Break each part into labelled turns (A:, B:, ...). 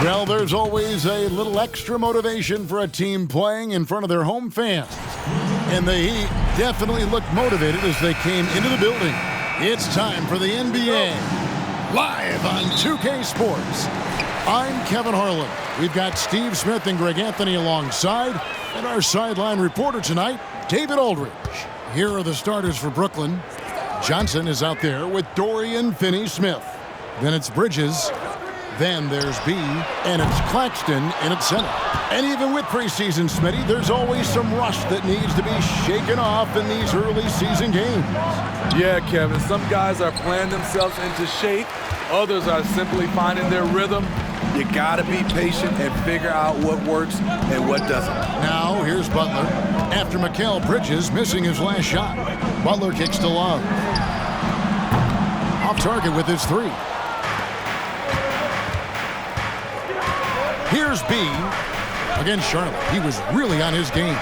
A: Well, there's always a little extra motivation for a team playing in front of their home fans. And the Heat definitely looked motivated as they came into the building. It's time for the NBA, live on 2K Sports. I'm Kevin Harlan. We've got Steve Smith and Greg Anthony alongside, and our sideline reporter tonight, David Aldridge. Here are the starters for Brooklyn. Johnson is out there with Dorian Finney-Smith. Then it's Bridges. Then there's B, and it's Claxton in at center. And even with preseason, Smitty, there's always some rust that needs to be shaken off in these early season games.
B: Yeah, Kevin, some guys are playing themselves into shape. Others are simply finding their rhythm. You got to be patient and figure out what works and what doesn't.
A: Now, here's Butler. After Mikal Bridges missing his last shot, Butler kicks to Love. Off target with his three. Here's B against Charlotte. He was really on his game.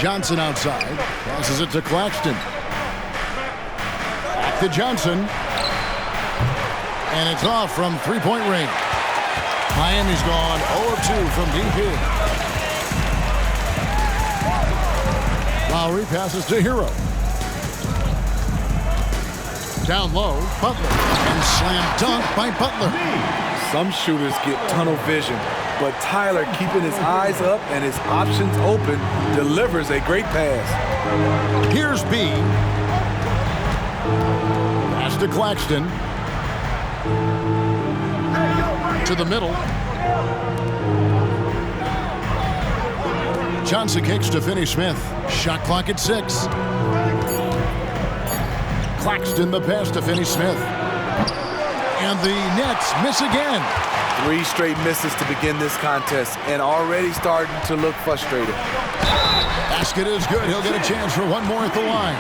A: Johnson outside. Passes it to Claxton. Back to Johnson. And it's off from three-point range. Miami's gone 0 of 2 from deep here. Lowry passes to Hero. Down low, Butler. And slam dunk by Butler.
B: Some shooters get tunnel vision, but Tyler, keeping his eyes up and his options open, delivers a great pass.
A: Here's B. Pass to Claxton. To the middle. Johnson kicks to Finney-Smith. Shot clock at 6. Claxton the pass to Finney-Smith. And the Nets miss again.
B: 3 straight misses to begin this contest and already starting to look frustrated.
A: Basket is good. He'll get a chance for one more at the line.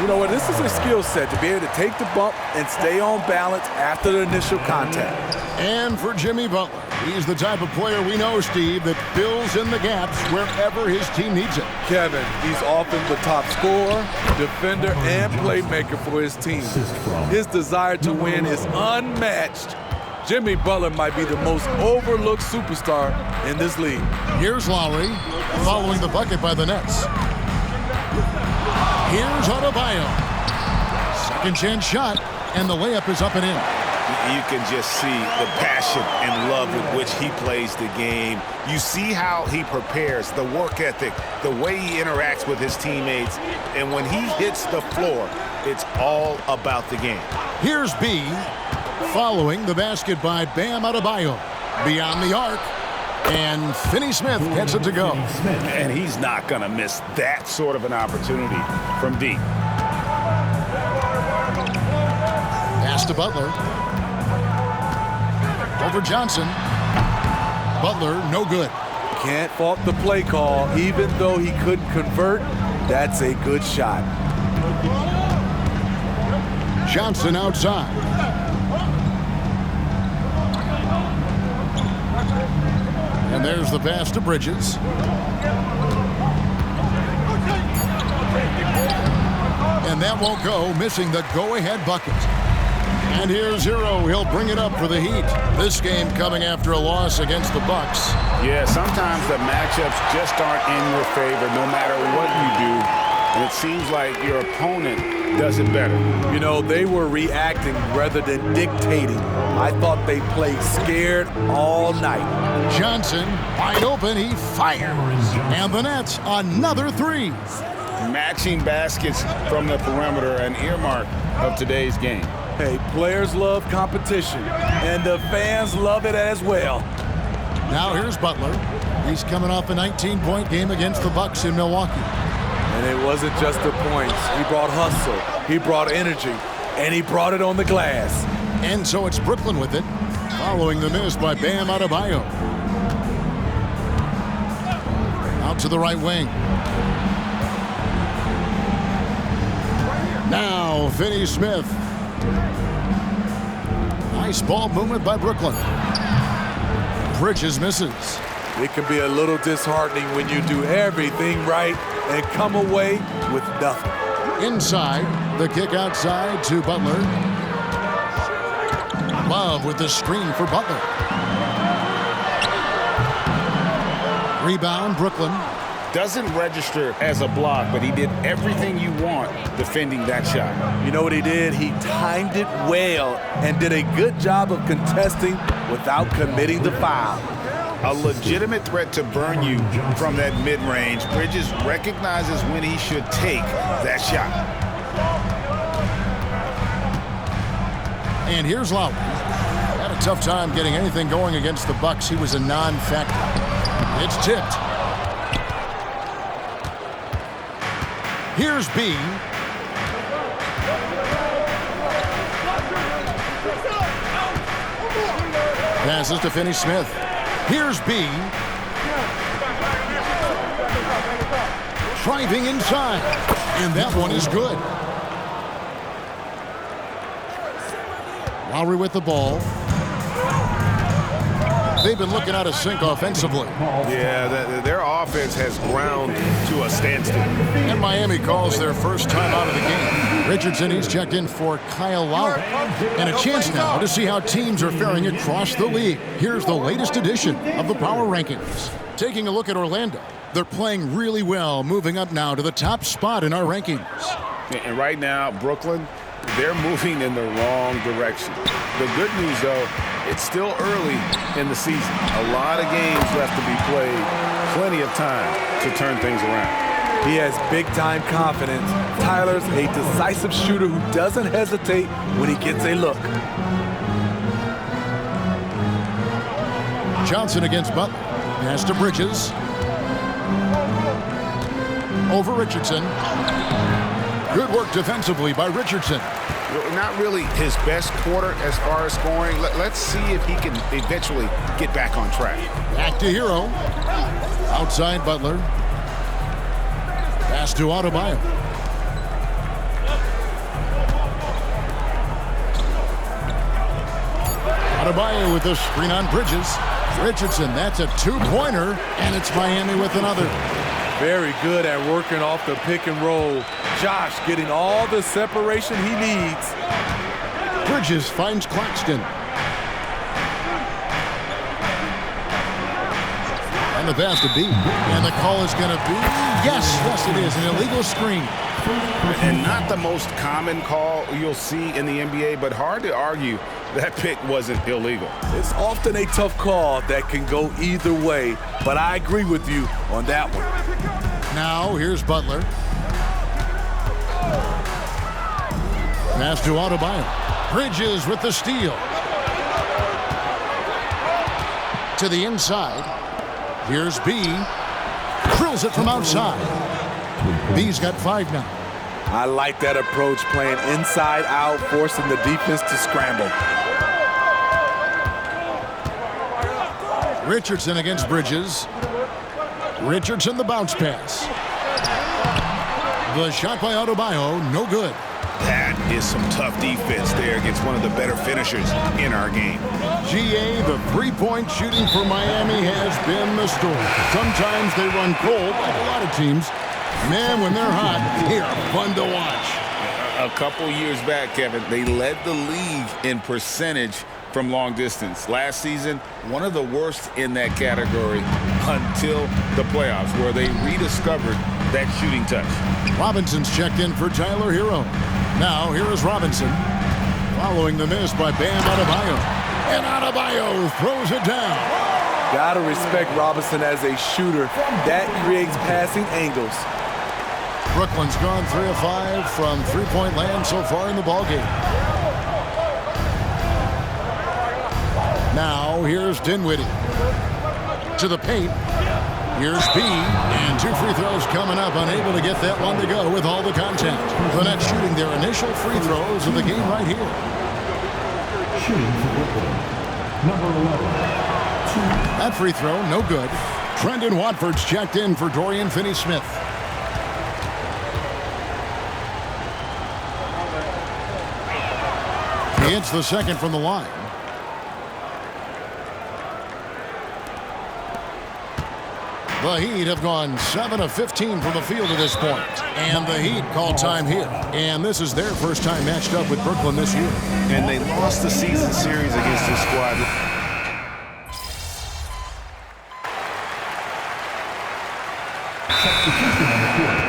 B: You know what? This is a skill set to be able to take the bump and stay on balance after the initial contact.
A: And for Jimmy Butler, he's the type of player we know, Steve, that fills in the gaps wherever his team needs it.
B: Kevin, he's often the top scorer, defender, and playmaker for his team. His desire to win is unmatched. Jimmy Butler might be the most overlooked superstar in this league.
A: Here's Lowry, following the bucket by the Nets. Here's Adebayo. Second chance shot, and the layup is up and in.
C: You can just see the passion and love with which he plays the game. You see how he prepares, the work ethic, the way he interacts with his teammates. And when he hits the floor, it's all about the game.
A: Here's B, following the basket by Bam Adebayo. Beyond the arc, and Finney-Smith gets it to go.
C: And he's not going to miss that sort of an opportunity from deep.
A: Pass to Butler. Over Johnson. Butler, no good.
B: Can't fault the play call. Even though he couldn't convert, that's a good shot.
A: Johnson outside. And there's the pass to Bridges. And that won't go, missing the go-ahead bucket. And here's Hero. He'll bring it up for the Heat. This game coming after a loss against the Bucks.
C: Yeah, sometimes the matchups just aren't in your favor no matter what you do. And it seems like your opponent does it better.
B: You know, they were reacting rather than dictating. I thought they played scared all night.
A: Johnson, wide open, he fires. And the Nets, another 3.
C: Matching baskets from the perimeter, an earmark of today's game.
B: Hey, players love competition, and the fans love it as well.
A: Now here's Butler. He's coming off a 19-point game against the Bucks in Milwaukee.
B: And it wasn't just the points. He brought hustle, he brought energy, and he brought it on the glass.
A: And so it's Brooklyn with it, following the miss by Bam Adebayo. Out to the right wing. Now Finney-Smith. Nice ball movement by Brooklyn. Bridges misses.
B: It can be a little disheartening when you do everything right and come away with nothing.
A: Inside, the kick outside to Butler. Love with the screen for Butler. Rebound, Brooklyn.
C: Doesn't register as a block, but he did everything you want defending that shot.
B: You know what he did? He timed it well and did a good job of contesting without committing the foul.
C: A legitimate threat to burn you from that mid-range. Bridges recognizes when he should take that shot.
A: And here's Lowry. Had a tough time getting anything going against the Bucks. He was a non-factor. It's tipped. Here's B. Passes to Finney-Smith. Here's B. Driving inside. And that one is good. Lowry with the ball. They've been looking out of sync offensively.
C: Yeah, their offense has ground to a standstill.
A: And Miami calls their first time out of the game. Richardson, he's checked in for Kyle Lowry. And a chance now to see how teams are faring across the league. Here's the latest edition of the Power Rankings. Taking a look at Orlando. They're playing really well, moving up now to the top spot in our rankings.
C: And right now, Brooklyn, they're moving in the wrong direction. The good news, though, it's still early in the season. A lot of games left to be played. Plenty of time to turn things around.
B: He has big-time confidence. Tyler's a decisive shooter who doesn't hesitate when he gets a look.
A: Johnson against Butler. Pass to Bridges. Over Richardson. Good work defensively by Richardson.
C: Not really his best quarter as far as scoring. Let's see if he can eventually get back on track.
A: Back to Hero. Outside Butler. Pass to Adebayo. Adebayo with the screen on Bridges. Richardson, that's a two-pointer, and it's Miami with another.
B: Very good at working off the pick and roll. Josh getting all the separation he needs.
A: Bridges finds Claxton. And the pass to B. And the call is going to be, yes, it is, an illegal screen.
C: And not the most common call you'll see in the NBA, but hard to argue that pick wasn't illegal.
B: It's often a tough call that can go either way, but I agree with you on that one.
A: Now, here's Butler. Pass to Adebayo. Bridges with the steal. To the inside. Here's B. Drills it from outside. B's got 5 now.
B: I like that approach, playing inside out, forcing the defense to scramble.
A: Richardson against Bridges. Richardson the bounce pass. The shot by Adebayo, no good.
C: That is some tough defense there against one of the better finishers in our game.
A: GA, the three-point shooting for Miami has been the story. Sometimes they run cold, like a lot of teams. Man, when they're hot, they are fun to watch.
C: A couple years back, Kevin, they led the league in percentage from long distance. Last season, one of the worst in that category until the playoffs, where they rediscovered that shooting touch.
A: Robinson's checked in for Tyler Hero. Now, here is Robinson. Following the miss by Bam Adebayo. And Adebayo throws it down.
B: Gotta respect Robinson as a shooter. That creates passing angles.
A: Brooklyn's gone 3 of 5 from three-point land so far in the ballgame. Now, here's Dinwiddie. To the paint. Here's B, and 2 free throws coming up, unable to get that one to go with all the contact. The Nets shooting their initial free throws of the game right here.
D: Shooting for Brooklyn, number 11.
A: That free throw, no good. Trendon Watford's checked in for Dorian Finney-Smith. He hits the second from the line. The Heat have gone 7 of 15 from the field to this point. And the Heat call time here. And this is their first time matched up with Brooklyn this year.
C: And they lost the season series against this squad.
D: Substitution on the court.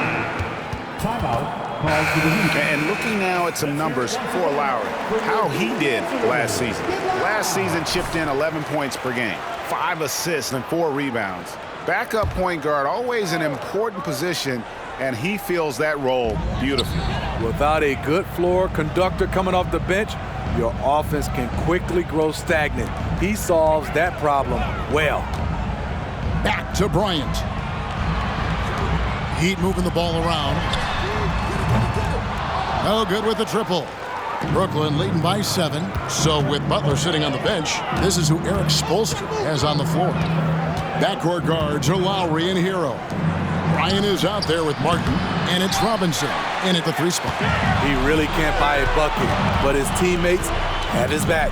D: Timeout called for the Heat.
C: And looking now at some numbers for Lowry, how he did last season. Last season chipped in 11 points per game, 5 assists and 4 rebounds. Backup point guard, always an important position, and he fills that role beautifully.
B: Without a good floor conductor coming off the bench, your offense can quickly grow stagnant. He solves that problem well.
A: Back to Bryant. Heat moving the ball around. No good with the triple. Brooklyn leading by 7. So with Butler sitting on the bench, this is who Eric Spoelstra has on the floor. Backcourt guards are Lowry and Hero. Ryan is out there with Martin, and it's Robinson in at the 3 spot.
B: He really can't buy a bucket, but his teammates have his back.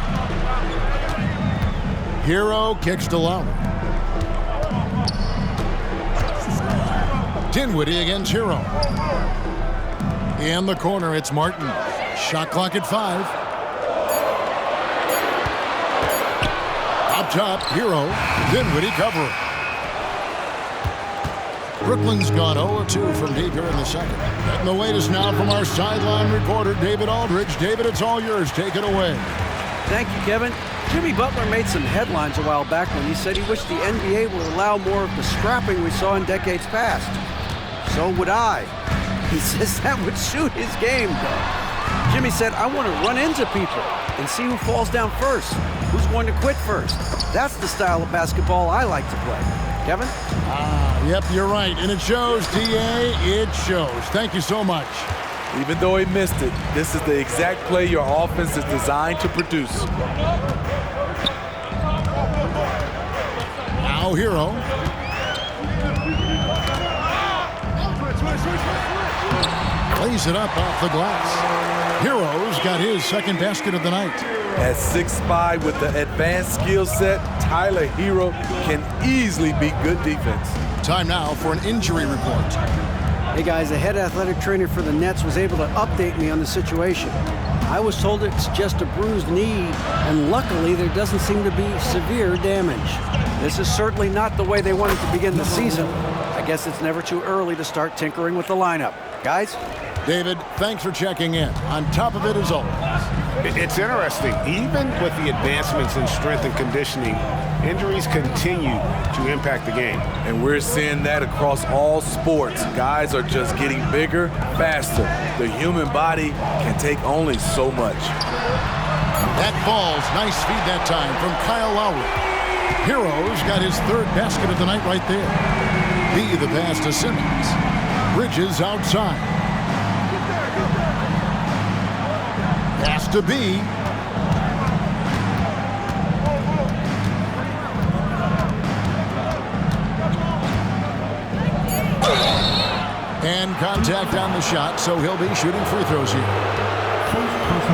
A: Hero kicks to Lowry. Dinwiddie against Hero. In the corner, it's Martin. Shot clock at 5. Up top, Hero. Dinwiddie covering. Brooklyn's gone 0-2 from deep here in the second. Getting the latest now from our sideline reporter, David Aldridge. David, it's all yours. Take it away.
E: Thank you, Kevin. Jimmy Butler made some headlines a while back when he said he wished the NBA would allow more of the scrapping we saw in decades past. So would I. He says that would suit his game, though. Jimmy said, I want to run into people and see who falls down first, who's going to quit first. That's the style of basketball I like to play. Kevin?
A: Yep, you're right. And it shows, D.A. It shows. Thank you so much.
B: Even though he missed it, this is the exact play your offense is designed to produce.
A: Now Hero. Plays it up off the glass. Hero's got his second basket of the night.
B: At 6'5" with the advanced skill set, Tyler Hero can easily beat good defense.
A: Time now for an injury report.
E: Hey guys, the head athletic trainer for the Nets was able to update me on the situation. I was told it's just a bruised knee, and luckily there doesn't seem to be severe damage. This is certainly not the way they wanted to begin the season. I guess it's never too early to start tinkering with the lineup. Guys?
A: David, thanks for checking in. On top of it as always.
C: It's interesting. Even with the advancements in strength and conditioning, injuries continue to impact the game.
B: And we're seeing that across all sports. Guys are just getting bigger, faster. The human body can take only so much.
A: That falls. Nice feed that time from Kyle Lowry. Hero's got his third basket of the night right there. B the pass to Simmons. Bridges outside. Pass to B. And contact on the shot, so he'll be shooting free throws here.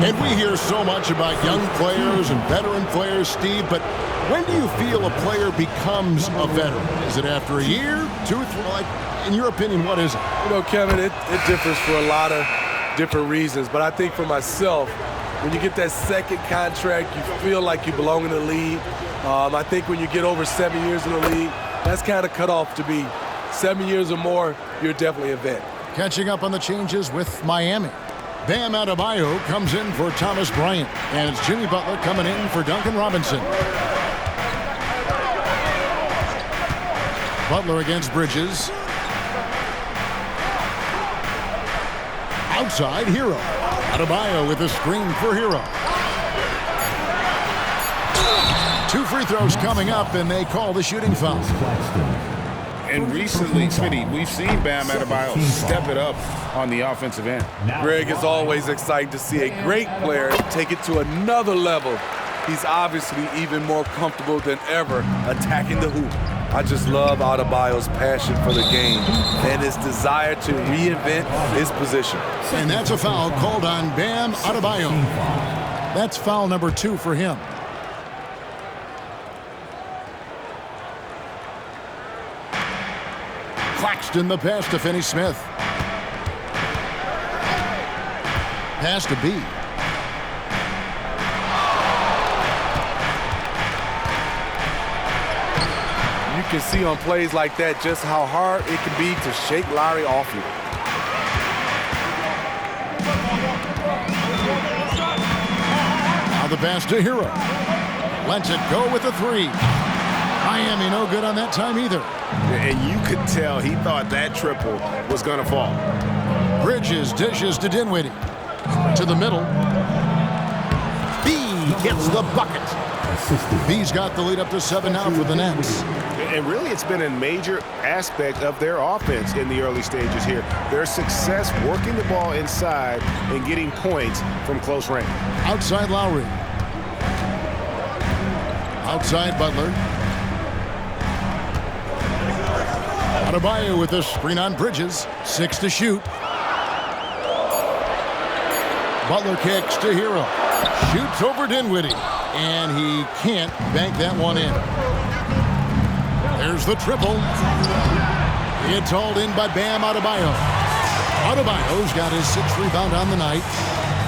A: And we hear so much about young players and veteran players, Steve, but when do you feel a player becomes a veteran? Is it after a year, 2, 3? Like, in your opinion, what is it?
B: You know, Kevin, it differs for a lot of different reasons, but I think for myself, when you get that second contract, you feel like you belong in the league. I think when you get over 7 years in the league, that's kind of cut off to be 7 years or more, you're definitely a vet.
A: Catching up on the changes with Miami. Bam Adebayo comes in for Thomas Bryant, and it's Jimmy Butler coming in for Duncan Robinson. Butler against Bridges. Outside, Hero. Adebayo with a screen for Hero. 2 free throws coming up, and they call the shooting foul.
C: And recently, Smitty, we've seen Bam Adebayo step it up on the offensive end.
B: Greg, it's always exciting to see a great player take it to another level. He's obviously even more comfortable than ever attacking the hoop. I just love Adebayo's passion for the game and his desire to reinvent his position.
A: And that's a foul called on Bam Adebayo. That's foul number 2 for him. Claxton, the pass to Finney Smith. Pass to B.
B: You can see on plays like that just how hard it can be to shake Lowry off you.
A: Now the pass to Hero. Lets it go with a three. Miami no good on that time either.
C: And you could tell he thought that triple was going to fall.
A: Bridges dishes to Dinwiddie. To the middle. B gets the bucket. B's got the lead up to 7 now for the Nets.
C: And really, it's been a major aspect of their offense in the early stages here. Their success working the ball inside and getting points from close range.
A: Outside Lowry. Outside Butler. Adebayo with a screen on Bridges. 6 to shoot. Butler kicks to Hero. Shoots over Dinwiddie. And he can't bank that one in. There's the triple. It's hauled in by Bam Adebayo. Adebayo's got his 6th rebound on the night.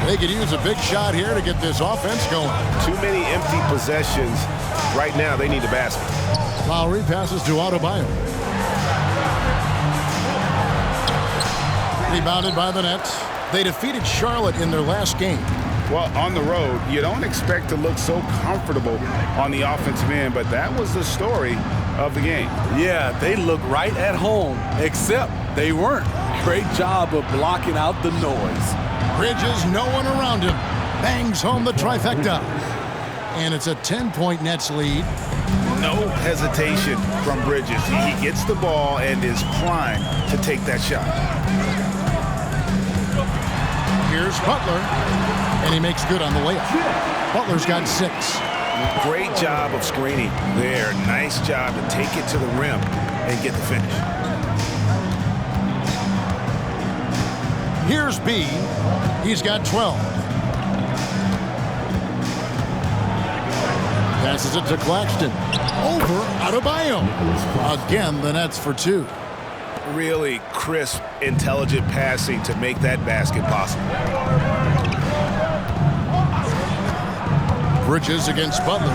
A: They could use a big shot here to get this offense going.
C: Too many empty possessions. Right now, they need a basket.
A: Lowry passes to Adebayo. Rebounded by the Nets. They defeated Charlotte in their last game.
C: Well, on the road, you don't expect to look so comfortable on the offensive end, but that was the story of the game.
B: Yeah, they look right at home, except they weren't. Great job of blocking out the noise.
A: Bridges, no one around him. Bangs home the trifecta. And it's a 10-point Nets lead.
C: No hesitation from Bridges. He gets the ball and is primed to take that shot.
A: Here's Butler, and he makes good on the layup. Butler's got 6.
C: Great job of screening there. Nice job to take it to the rim and get the finish.
A: Here's B. He's got 12. Passes it to Claxton. Over Adebayo. Again, the Nets for 2.
C: Really crisp, intelligent passing to make that basket possible.
A: Bridges against Butler.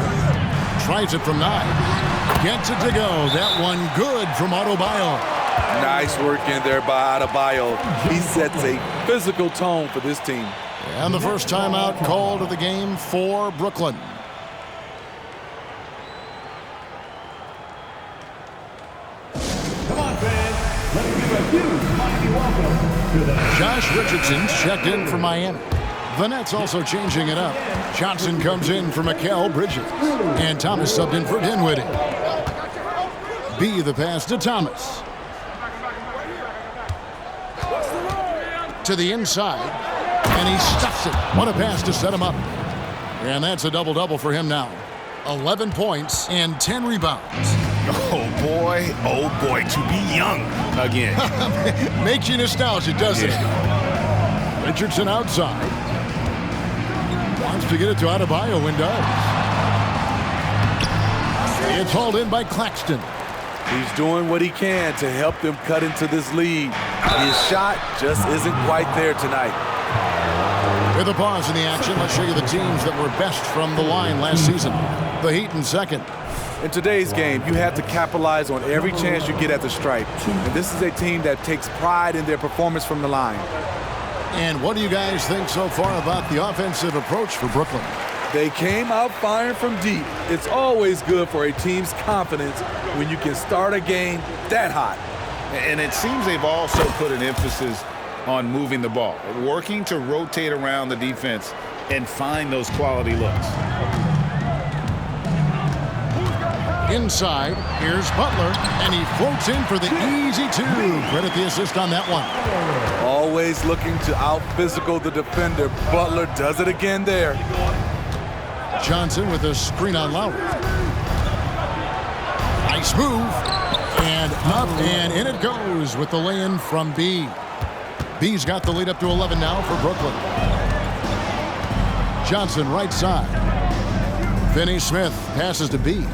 A: Tries it from 9. Gets it to go. That one good from Adebayo.
B: Nice work in there by Adebayo. He sets a physical tone for this team.
A: And the first timeout called of the game for Brooklyn.
D: Come on, fans. Let me give a huge mighty welcome to the
A: Josh Richardson's checked in for Miami. The Nets also changing it up. Johnson comes in for Mikal Bridges. And Thomas subbed in for Dinwiddie. B the pass to Thomas. To the inside. And he stuffs it. What a pass to set him up. And that's a double-double for him now. 11 points and 10 rebounds.
C: Oh boy, to be young again.
A: Makes you nostalgic, doesn't it? Richardson outside. Wants to get it to Adebayo and does. It's hauled in by Claxton.
B: He's doing what he can to help them cut into this lead. His shot just isn't quite there tonight.
A: With a pause in the action, let's show you the teams that were best from the line last season. The Heat in second.
B: In today's game, you have to capitalize on every chance you get at the stripe. And this is a team that takes pride in their performance from the line.
A: And what do you guys think so far about the offensive approach for Brooklyn?
B: They came out firing from deep. It's always good for a team's confidence when you can start a game that hot.
C: And it seems they've also put an emphasis on moving the ball, working to rotate around the defense and find those quality looks.
A: Inside, here's Butler, and he floats in for the easy 2. Credit the assist on that one.
B: Always looking to out-physical the defender. Butler does it again there.
A: Johnson with a screen on Lowry. Nice move. And up and in it goes with the lay-in from B. B's got the lead up to 11 now for Brooklyn. Johnson right side. Finney Smith passes to B.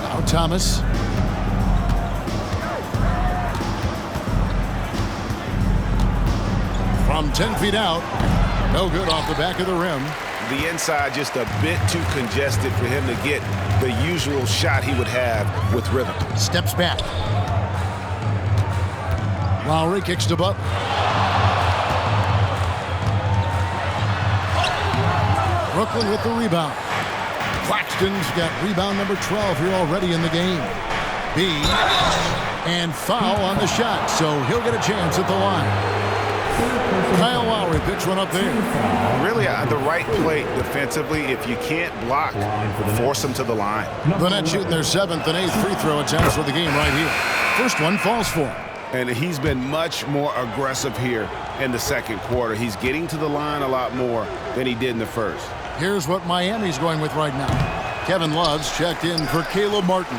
A: Now Thomas. from 10 feet out. No good off the back of the rim.
C: The inside just a bit too congested for him to get the usual shot he would have with rhythm.
A: Steps back. Lowry kicks to Butler. Brooklyn with the rebound. Claxton's got rebound number 12 here already in the game. B. And foul on the shot, so he'll get a chance at the line. Kyle Lowry picks one up there.
C: Really the right play defensively. If you can't block, force them to the line.
A: The Nets shooting their 7th and 8th free throw attempts for the game right here. First one falls for him.
C: And he's been much more aggressive here in the second quarter. He's getting to the line a lot more than he did in the first.
A: Here's what Miami's going with right now. Kevin Love's checked in for Caleb Martin.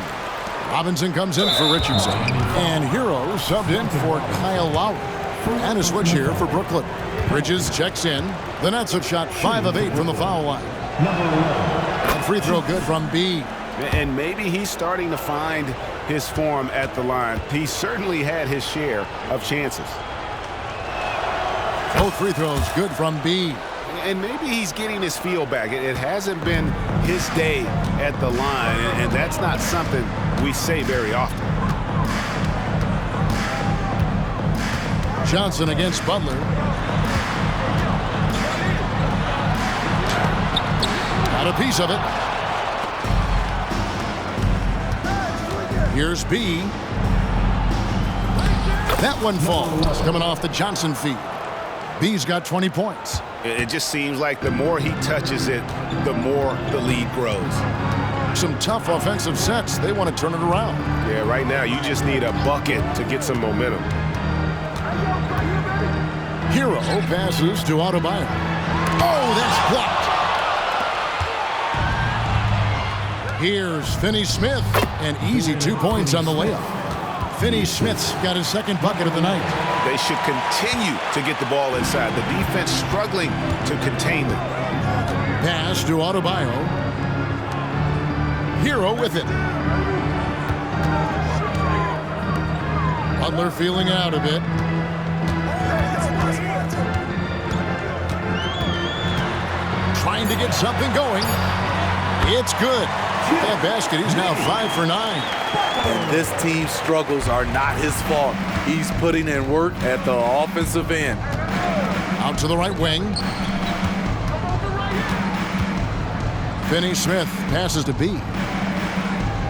A: Robinson comes in for Richardson. And Hero subbed in for Kyle Lowry. And a switch here for Brooklyn. Bridges checks in. The Nets have shot 5 of 8 from the foul line. And free throw good from B.
C: And maybe he's starting to find his form at the line. He certainly had his share of chances.
A: Both free throws good from B.
C: And maybe he's getting his feel back. It hasn't been his day at the line, and that's not something we say very often.
A: Johnson against Butler. Got a piece of it. Here's B. That one falls, coming off the Johnson feed. B's got 20 points.
C: It just seems like the more he touches it, the more the lead grows.
A: Some tough offensive sets. They want to turn it around.
C: Yeah, right now you just need a bucket to get some momentum.
A: Hero passes to Adebayo. Oh, that's blocked. Here's Finney-Smith. An easy 2 points on the layup. Finney-Smith's got his second bucket of the night.
C: They should continue to get the ball inside. The defense struggling to contain them.
A: Pass to Adebayo. Hero with it. Butler feeling out a bit. Trying to get something going. It's good. That basket, he's now 5 for 9.
B: And this team's struggles are not his fault. He's putting in work at the offensive end.
A: Out to the right wing. Finney-Smith passes to B.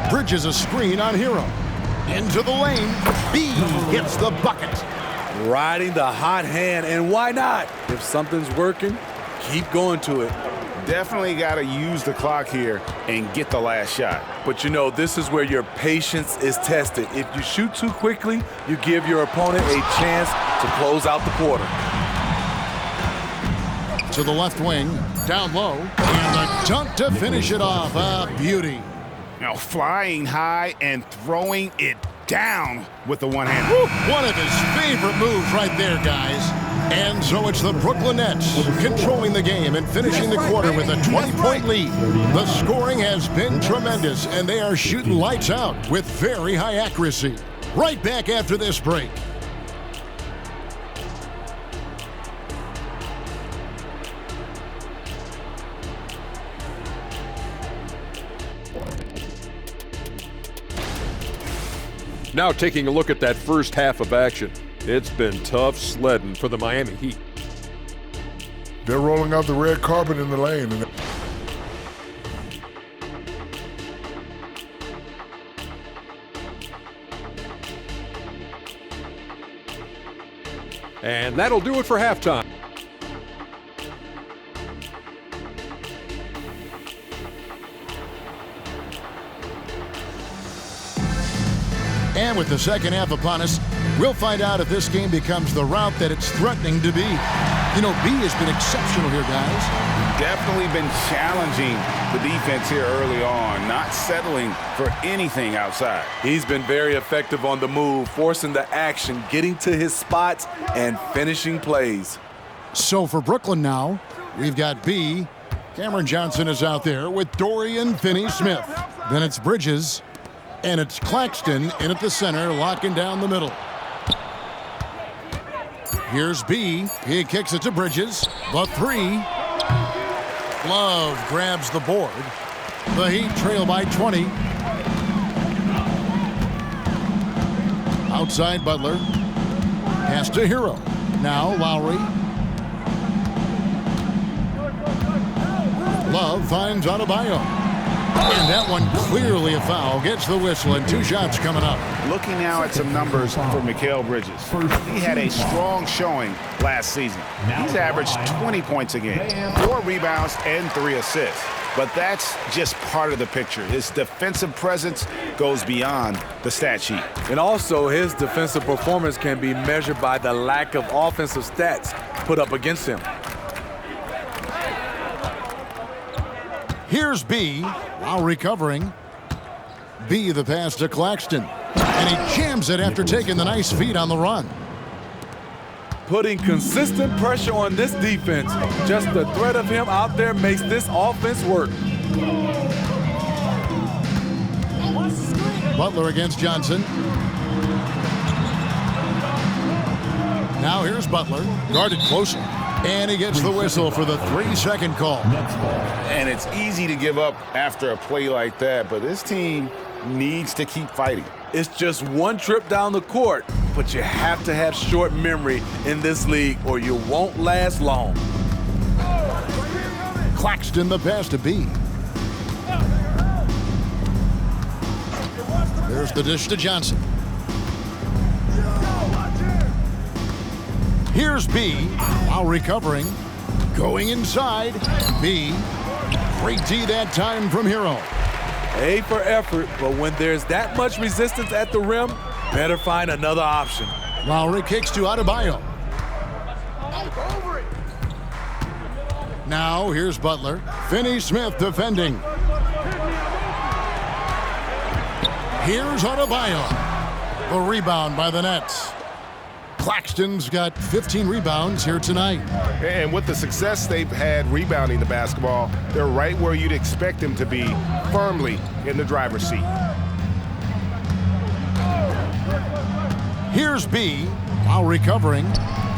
A: Bridges a screen on Hero. Into the lane. B gets the bucket.
B: Riding the hot hand, and why not? If something's working, keep going to it.
C: Definitely got to use the clock here and get the last shot.
B: But you know, this is where your patience is tested. If you shoot too quickly, you give your opponent a chance to close out the quarter.
A: To the left wing, down low, and a dunk to finish it off. A beauty.
C: Now flying high and throwing it down with the one hand.
A: One of his favorite moves right there, guys. And so it's the Brooklyn Nets controlling the game and finishing the quarter with a 20-point lead. The scoring has been tremendous, and they are shooting lights out with very high accuracy. Right back after this break.
F: Now taking a look at that first half of action. It's been tough sledding for the Miami Heat.
G: They're rolling out the red carpet in the lane.
F: And that'll do it for halftime.
A: And with the second half upon us, we'll find out if this game becomes the route that it's threatening to be. You know, B has been exceptional here, guys.
C: Definitely been challenging the defense here early on, not settling for anything outside.
B: He's been very effective on the move, forcing the action, getting to his spots, and finishing plays.
A: So for Brooklyn now, we've got B. Cameron Johnson is out there with Dorian Finney-Smith. Then it's Bridges. And it's Claxton in at the center, locking down the middle. Here's B. He kicks it to Bridges. The three. Love grabs the board. The Heat trail by 20. Outside Butler. Pass to Hero. Now Lowry. Love finds Adebayo. And that one clearly a foul. Gets the whistle and 2 shots coming up.
C: Looking now at some numbers for Mikal Bridges. He had a strong showing last season. He's averaged 20 points a game, 4 rebounds, and 3 assists. But that's just part of the picture. His defensive presence goes beyond the stat sheet.
B: And also, his defensive performance can be measured by the lack of offensive stats put up against him.
A: Here's B. While recovering. B the pass to Claxton. And he jams it after taking the nice feed on the run.
B: Putting consistent pressure on this defense. Just the threat of him out there makes this offense work.
A: Butler against Johnson. Now here's Butler. Guarded closely. And he gets the whistle for the 3-second call.
C: And it's easy to give up after a play like that, but this team needs to keep fighting.
B: It's just one trip down the court, but you have to have short memory in this league or you won't last long.
A: Claxton the pass to B. There's the dish to Johnson. Here's B, while recovering, going inside. B, great D that time from Hero.
B: A for effort, but when there's that much resistance at the rim, better find another option.
A: Lowry kicks to Adebayo. Now here's Butler. Finney-Smith defending. Here's Adebayo. The rebound by the Nets. Claxton's got 15 rebounds here tonight.
C: And with the success they've had rebounding the basketball, they're right where you'd expect them to be, firmly in the driver's seat.
A: Here's B, while recovering.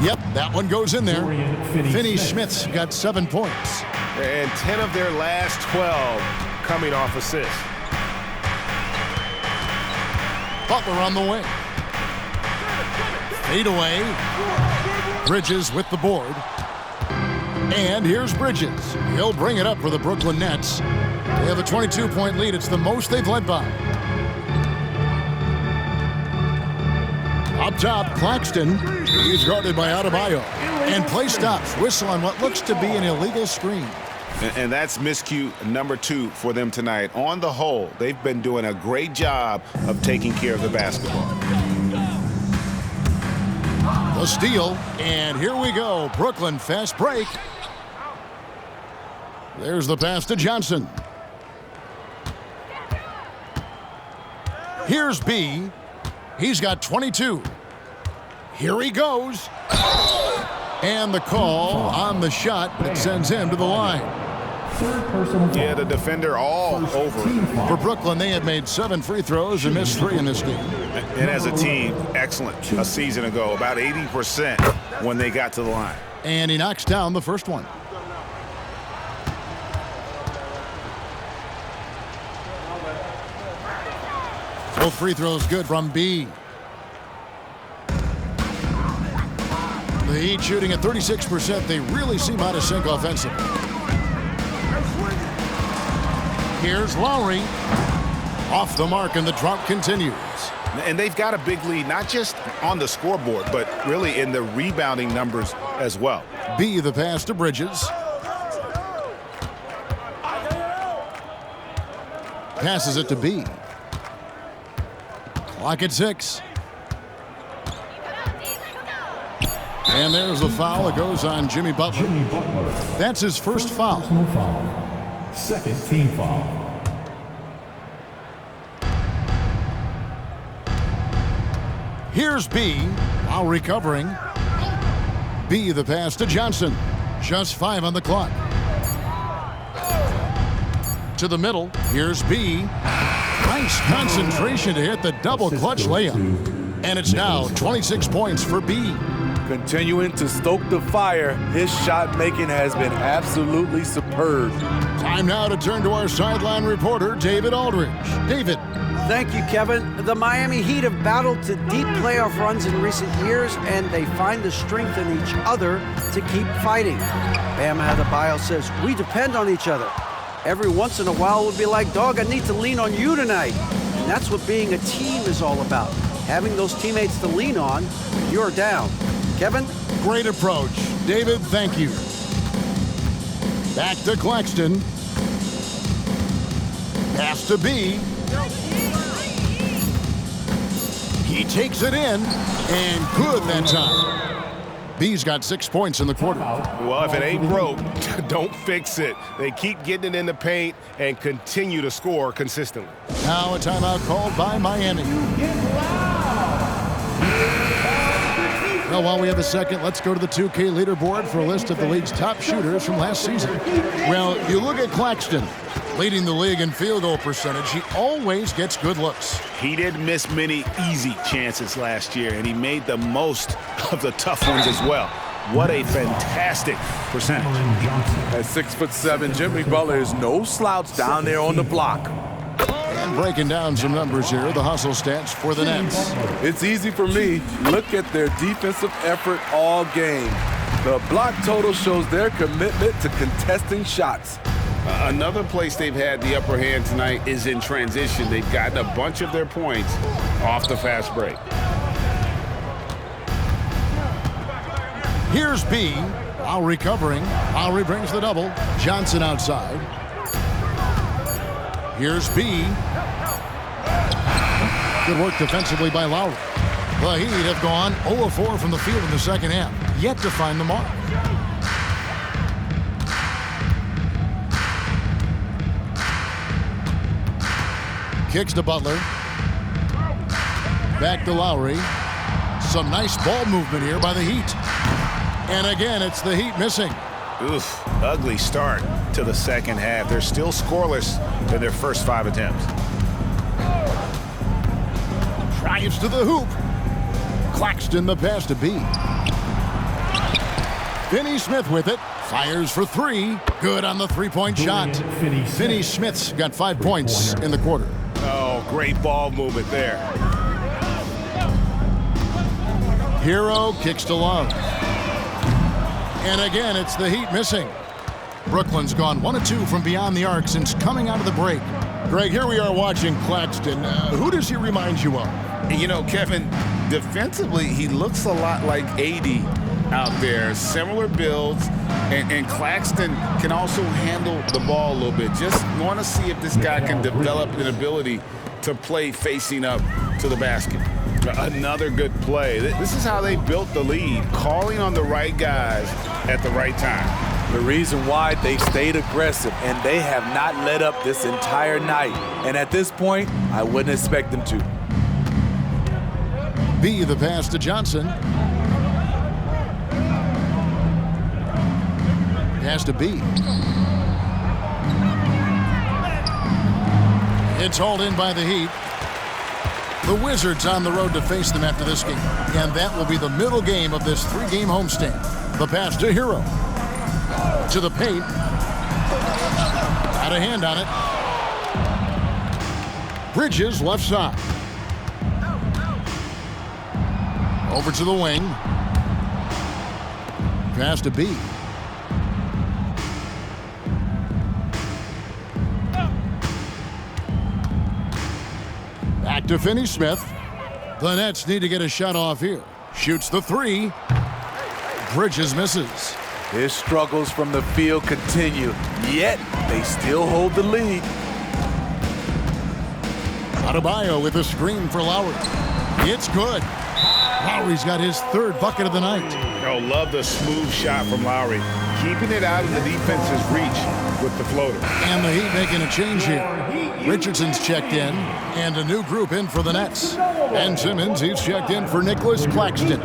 A: Yep, that one goes in there. Finney-Smith's got 7 points.
C: And 10 of their last 12 coming off assists.
A: Butler on the wing. Fade away. Bridges with the board. And here's Bridges. He'll bring it up for the Brooklyn Nets. They have a 22-point lead. It's the most they've led by. Up top, Claxton. He's guarded by Adebayo. And play stops. Whistle on what looks to be an illegal screen.
C: And that's miscue number 2 for them tonight. On the whole, they've been doing a great job of taking care of the basketball.
A: The steal, and here we go. Brooklyn fast break. There's the pass to Johnson. Here's B. He's got 22. Here he goes. And the call on the shot that sends him to the line.
C: Yeah, the defender all over.
A: For Brooklyn, they had made 7 free throws and missed 3 in this game.
C: And as a team, excellent a season ago, about 80% when they got to the line.
A: And he knocks down the first one. Both free throws good from B. The Heat shooting at 36%. They really seem out of sync offensively. Here's Lowry. Off the mark, and the drought continues.
C: And they've got a big lead, not just on the scoreboard, but really in the rebounding numbers as well.
A: B the pass to Bridges. Passes it to B. Clock at 6. And there's the foul. It goes on Jimmy Butler. That's his first foul.
D: Second team foul.
A: Here's B while recovering. B the pass to Johnson. Just 5 on the clock. To the middle. Here's B. Nice concentration to hit the double clutch layup. And it's now 26 points for B.
B: Continuing to stoke the fire, his shot making has been absolutely superb.
A: Time now to turn to our sideline reporter, David Aldridge. David.
E: Thank you, Kevin. The Miami Heat have battled to deep playoff runs in recent years, and they find the strength in each other to keep fighting. Bam Adebayo says, we depend on each other. Every once in a while, we'll be like, dog, I need to lean on you tonight. And that's what being a team is all about. Having those teammates to lean on when you're down. Kevin?
A: Great approach. David, thank you. Back to Claxton. Pass to B. He takes it in, and good that time. B's got 6 points in the quarter.
C: Well, if it ain't broke, don't fix it. They keep getting it in the paint and continue to score consistently.
A: Now a timeout called by Miami. Well, while we have a second, let's go to the 2K leaderboard for a list of the league's top shooters from last season. Well, you look at Claxton, leading the league in field goal percentage. He always gets good looks.
C: He didn't miss many easy chances last year, and he made the most of the tough ones as well. What a fantastic percentage.
B: At 6'7", Jimmy Butler is no slouch down there on the block.
A: And breaking down some numbers here, the hustle stats for the Nets.
B: It's easy for me. Look at their defensive effort all game. The block total shows their commitment to contesting shots.
C: Another place they've had the upper hand tonight is in transition. They've gotten a bunch of their points off the fast break.
A: Here's B. Lowry covering. Lowry brings the double. Johnson outside. Here's B. Good work defensively by Lowry. The Heat have gone 0-4 from the field in the second half, yet to find the mark. Kicks to Butler. Back to Lowry. Some nice ball movement here by the Heat. And again, it's the Heat missing.
C: Oof, ugly start to the second half. They're still scoreless in their first 5 attempts.
A: Drives to the hoop. Claxton the pass to B. Finney Smith with it. Fires for 3. Good on the three-point shot. Finney Smith's got 5 points in the quarter.
C: Oh, great ball movement there.
A: Hero kicks to Love. And again, it's the Heat missing. Brooklyn's gone 1-2 from beyond the arc since coming out of the break. Greg, here we are watching Claxton. Who does he remind you of?
C: You know, Kevin, defensively, he looks a lot like AD out there. Similar builds, and Claxton can also handle the ball a little bit. Just want to see if this guy can develop an ability to play facing up to the basket. Another good play. This is how they built the lead, calling on the right guys at the right time.
B: The reason why they stayed aggressive, and they have not let up this entire night. And at this point, I wouldn't expect them to.
A: B, the pass to Johnson. Pass to B. It's hauled in by the Heat. The Wizards on the road to face them after this game. And that will be the middle game of this 3-game homestand. The pass to Hero. To the paint. Got a hand on it. Bridges left side. Over to the wing. Pass to B. Back to Finney Smith. The Nets need to get a shot off here. Shoots the 3. Bridges misses.
B: His struggles from the field continue, yet they still hold the lead.
A: Adebayo with a screen for Lowry. It's good. Lowry's got his 3rd bucket of the night.
C: Oh, love the smooth shot from Lowry. Keeping it out of the defense's reach with the floater.
A: And the Heat making a change here. Richardson's checked in, and a new group in for the Nets. Ben Simmons, he's checked in for Nicholas Claxton.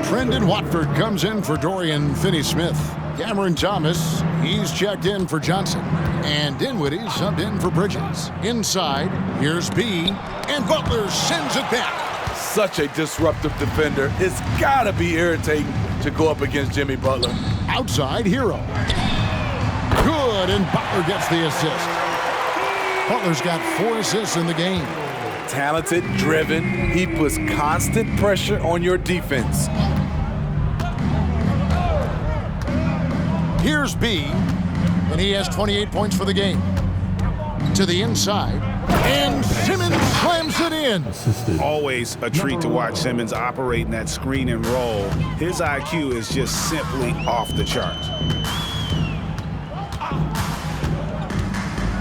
A: Trendon Watford comes in for Dorian Finney-Smith. Cameron Thomas, he's checked in for Johnson. And Dinwiddie subbed in for Bridges. Inside, here's B, and Butler sends it back.
B: Such a disruptive defender. It's gotta be irritating to go up against Jimmy Butler.
A: Outside, Hero. Good, and Butler gets the assist. Butler's got 4 assists in the game.
B: Talented, driven. He puts constant pressure on your defense.
A: Here's B, and he has 28 points for the game. To the inside, and Simmons slams it in.
C: Always a treat to watch Simmons operate in that screen and roll. His IQ is just simply off the charts.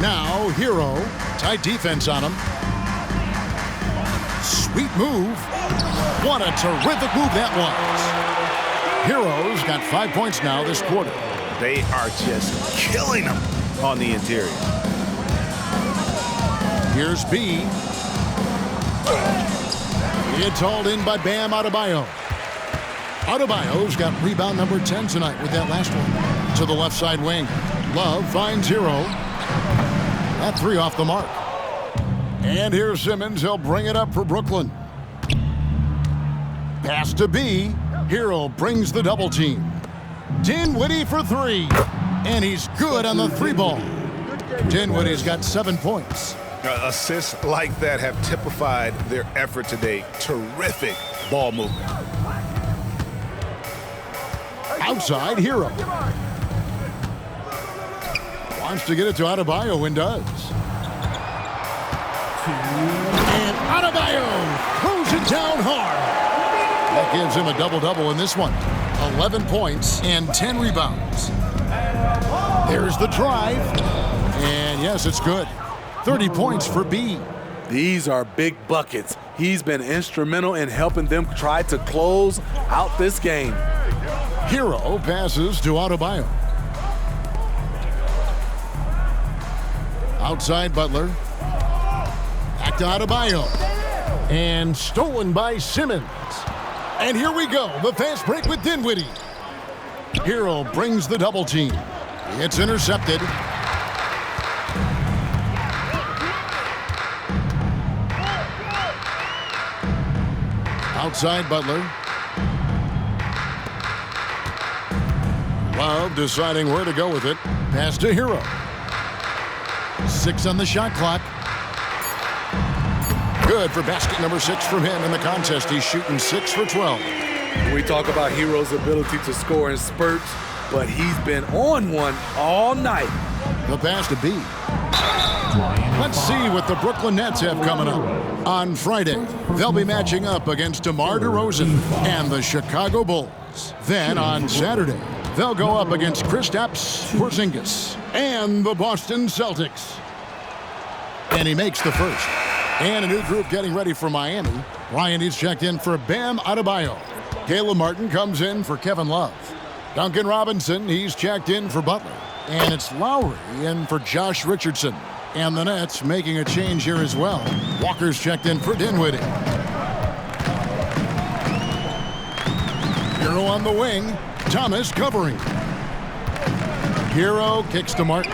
A: Now, Hero, tight defense on him. Sweet move. What a terrific move that was. Hero's got 5 points now this quarter.
C: They are just killing him on the interior.
A: Here's B. It's hauled in by Bam Adebayo. Adebayo's got rebound number 10 tonight with that last one. To the left side wing. Love finds Hero. That 3 off the mark. And here's Simmons. He'll bring it up for Brooklyn. Pass to B. Hero brings the double team. Dinwiddie for 3. And he's good on the 3 ball. Dinwiddie's got 7 points.
C: Assists like that have typified their effort today. Terrific ball movement.
A: Outside, Hero. Wants to get it to Adebayo and does. And Adebayo throws it down hard. That gives him a double-double in this one. 11 points and 10 rebounds. There's the drive. And yes, it's good. 30 points for B.
B: These are big buckets. He's been instrumental in helping them try to close out this game.
A: Hero passes to Adebayo. Outside Butler. Back to Adebayo. And stolen by Simmons. And here we go. The fast break with Dinwiddie. Hero brings the double team. It's intercepted. Outside Butler. Love deciding where to go with it. Pass to Hero. 6 on the shot clock. Good for basket number 6 from him in the contest. He's shooting 6 for 12.
B: We talk about Hero's ability to score in spurts, but he's been on one all night.
A: The pass to B. Let's see what the Brooklyn Nets have coming up. On Friday, they'll be matching up against DeMar DeRozan and the Chicago Bulls. Then on Saturday, they'll go up against Kristaps Porzingis and the Boston Celtics. And he makes the first. And a new group getting ready for Miami. Ryan is checked in for Bam Adebayo. Caleb Martin comes in for Kevin Love. Duncan Robinson, he's checked in for Butler. And it's Lowry in for Josh Richardson. And the Nets making a change here as well. Walker's checked in for Dinwiddie. Hero on the wing. Thomas covering. Hero kicks to Martin.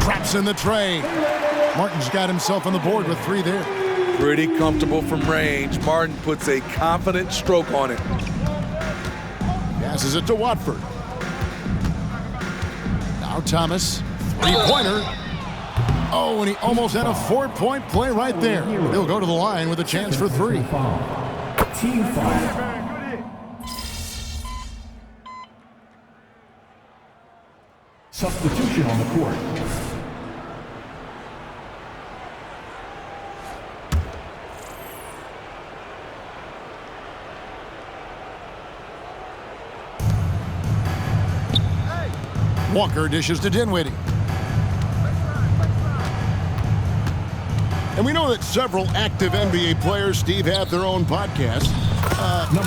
A: Drops in the tray. Martin's got himself on the board with 3 there.
B: Pretty comfortable from range. Martin puts a confident stroke on it.
A: Passes it to Watford. Now Thomas. 3-pointer. Oh, and he almost had a 4-point play right there. He'll go to the line with a chance for 3.
D: Team foul. Substitution on the court.
A: Walker dishes to Dinwiddie. And we know that several active NBA players, Steve, have their own podcasts.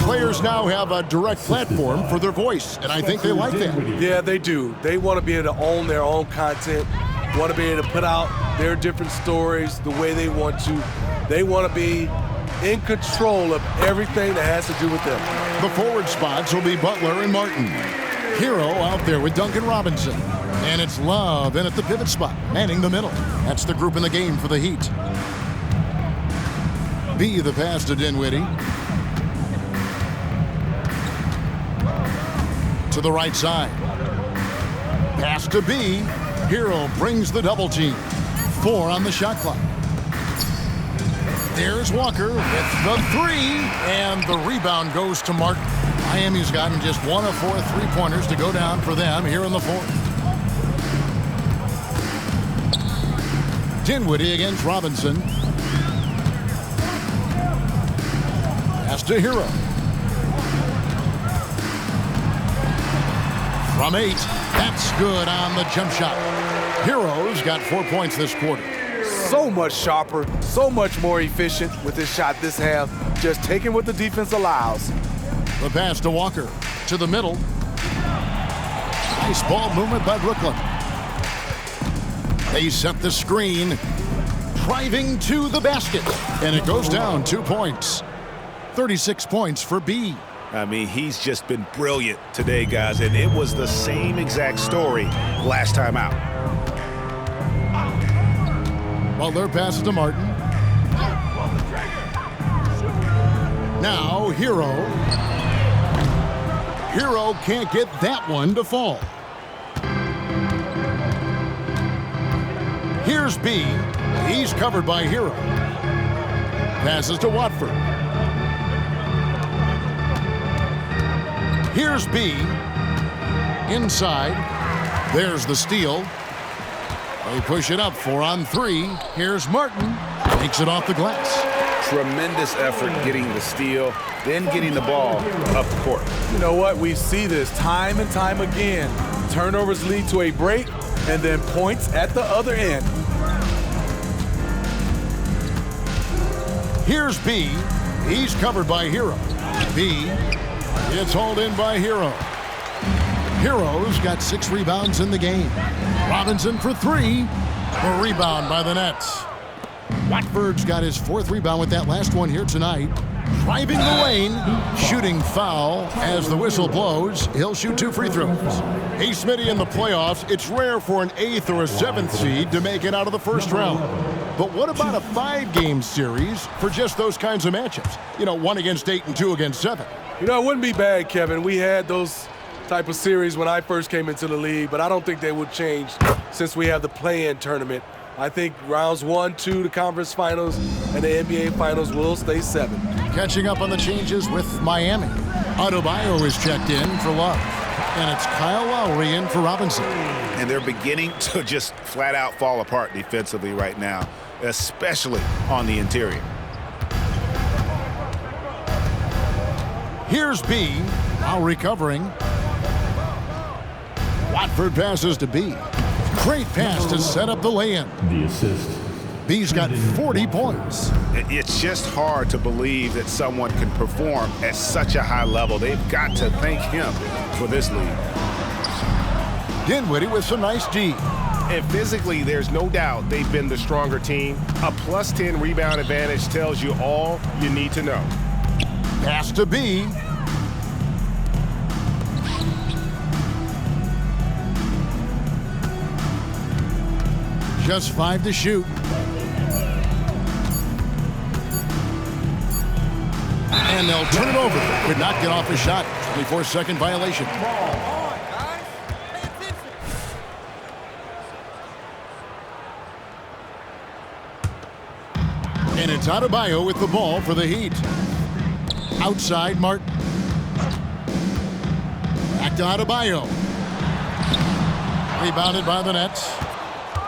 A: Players now have a direct platform for their voice, and I think they like that.
B: Yeah, they do. They want to be able to own their own content, want to be able to put out their different stories the way they want to. They want to be in control of everything that has to do with them.
A: The forward spots will be Butler and Martin. Hero out there with Duncan Robinson. And it's Love in at the pivot spot, manning the middle. That's the group in the game for the Heat. B, the pass to Dinwiddie. to the right side. Pass to B. Hero brings the double team. 4 on the shot clock. There's Walker with the 3, and the rebound goes to Martin. Miami's gotten just 1 of 4 3-pointers to go down for them here in the fourth. Dinwiddie against Robinson. Pass to Hero. From 8, that's good on the jump shot. Hero's got 4 points this quarter.
B: So much sharper, so much more efficient with his shot this half, just taking what the defense allows.
A: The pass to Walker, to the middle. Nice ball movement by Brooklyn. They set the screen, driving to the basket, and it goes down 2 points. 36 points for B.
C: I mean, he's just been brilliant today, guys, and it was the same exact story last time out.
A: Butler passes to Martin. Now Hero. Hero can't get that one to fall. Here's B. He's covered by Hero. Passes to Watford. Here's B. Inside. There's the steal. They push it up 4 on 3. Here's Martin. Takes it off the glass.
C: Tremendous effort getting the steal, then getting the ball up the court.
B: You know what? We see this time and time again. Turnovers lead to a break, and then points at the other end.
A: Here's B. He's covered by Hero. B. It's hauled in by Hero. Hero's got 6 rebounds in the game. Robinson for 3. A rebound by the Nets. Watford's got his 4th rebound with that last one here tonight. Driving the lane, shooting foul as the whistle blows. He'll shoot 2 free throws. Hey, Smitty, in the playoffs, it's rare for an 8th or a 7th seed to make it out of the first round. But what about a 5-game series for just those kinds of matchups? You know, 1 against 8 and 2 against 7.
B: You know, it wouldn't be bad, Kevin. We had those type of series when I first came into the league, but I don't think they would change since we have the play-in tournament. I think rounds 1, 2, the conference finals, and the NBA finals will stay 7.
A: Catching up on the changes with Miami. Adebayo is checked in for Love. And it's Kyle Lowry in for Robinson.
C: And they're beginning to just flat out fall apart defensively right now, especially on the interior.
A: Here's B, now recovering. Watford passes to B. Great pass to set up the lay-in.
D: The assist.
A: B's got 40 points.
C: It's just hard to believe that someone can perform at such a high level. They've got to thank him for this lead.
A: Dinwiddie with some nice D.
H: And physically, there's no doubt they've been the stronger team. A plus 10 rebound advantage tells you all you need to know.
A: Pass to B. Just 5 to shoot. And they'll turn it over. Could not get off a shot. 24-second violation. And it's Adebayo with the ball for the Heat. Outside Martin. Back to Adebayo. Rebounded by the Nets.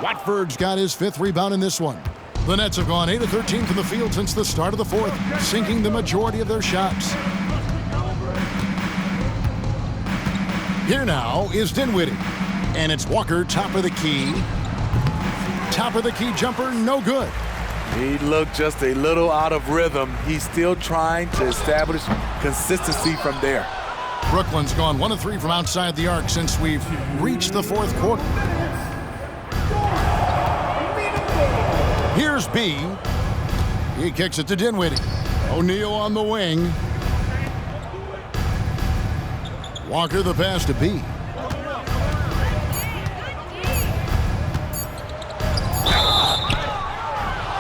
A: Watford's got his 5th rebound in this one. The Nets have gone 8 of 13 from the field since the start of the 4th, sinking the majority of their shots. Here now is Dinwiddie. And it's Walker, top of the key. Top of the key jumper, no good.
B: He looked just a little out of rhythm. He's still trying to establish consistency from there.
A: Brooklyn's gone 1 of 3 from outside the arc since we've reached the 4th quarter. Here's B. He kicks it to Dinwiddie. O'Neal on the wing. Walker the pass to B.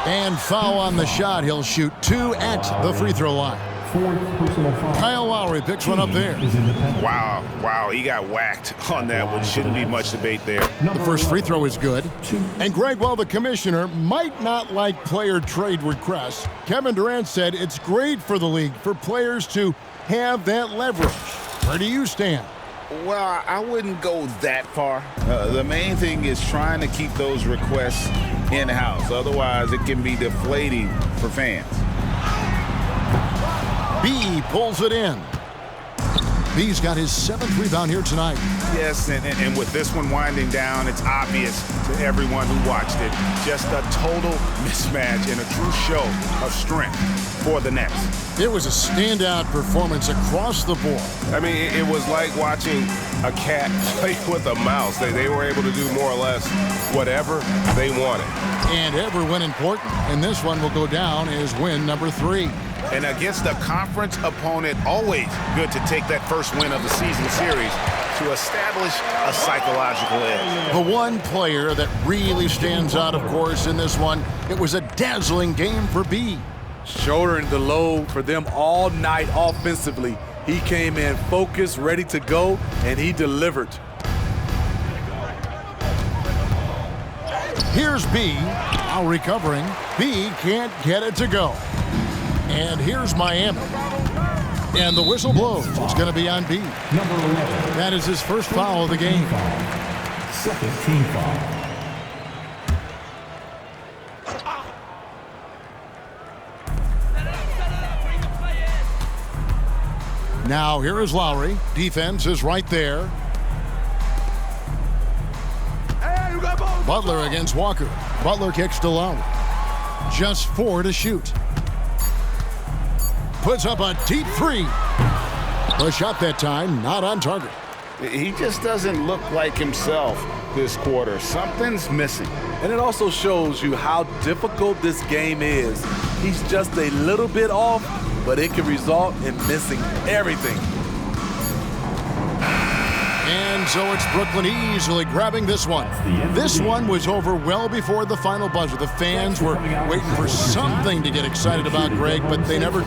A: And foul on the shot. He'll shoot 2 at the free throw line.
D: Fourth personal foul.
A: Kyle Lowry picks one up there.
C: Wow, he got whacked on that one. Shouldn't be much debate there.
A: The first free throw is good. And Greg, while the commissioner might not like player trade requests, Kevin Durant said it's great for the league for players to have that leverage. Where do you stand?
C: Well, I wouldn't go that far. The main thing is trying to keep those requests in-house. Otherwise, it can be deflating for fans.
A: B pulls it in. B's got his 7th rebound here tonight.
C: Yes, and with this one winding down, it's obvious to everyone who watched it. Just a total mismatch and a true show of strength for the Nets.
A: It was a standout performance across the board.
H: I mean, it was like watching a cat play with a mouse. They were able to do more or less whatever they wanted.
A: And every win important, and this one will go down as win number 3.
C: And against a conference opponent, always good to take that first win of the season series to establish a psychological edge.
A: The one player that really stands out, of course, in this one, it was a dazzling game for B.
B: Shouldering the load for them all night offensively. He came in focused, ready to go, and he delivered.
A: Here's B, now recovering. B can't get it to go. And here's Miami. And the whistle blows. It's going to be on B.
D: Number 11.
A: That is his first foul of the game.
D: Second team foul.
A: Now here is Lowry. Defense is right there. Butler against Walker. Butler kicks to Lowry. Just 4 to shoot. Puts up a deep 3. The shot that time not on target.
C: He just doesn't look like himself this quarter. Something's missing.
B: And it also shows you how difficult this game is. He's just a little bit off, but it can result in missing everything.
A: And so it's Brooklyn easily grabbing this one. This one was over well before the final buzzer. The fans were waiting for something to get excited about, Greg, but they never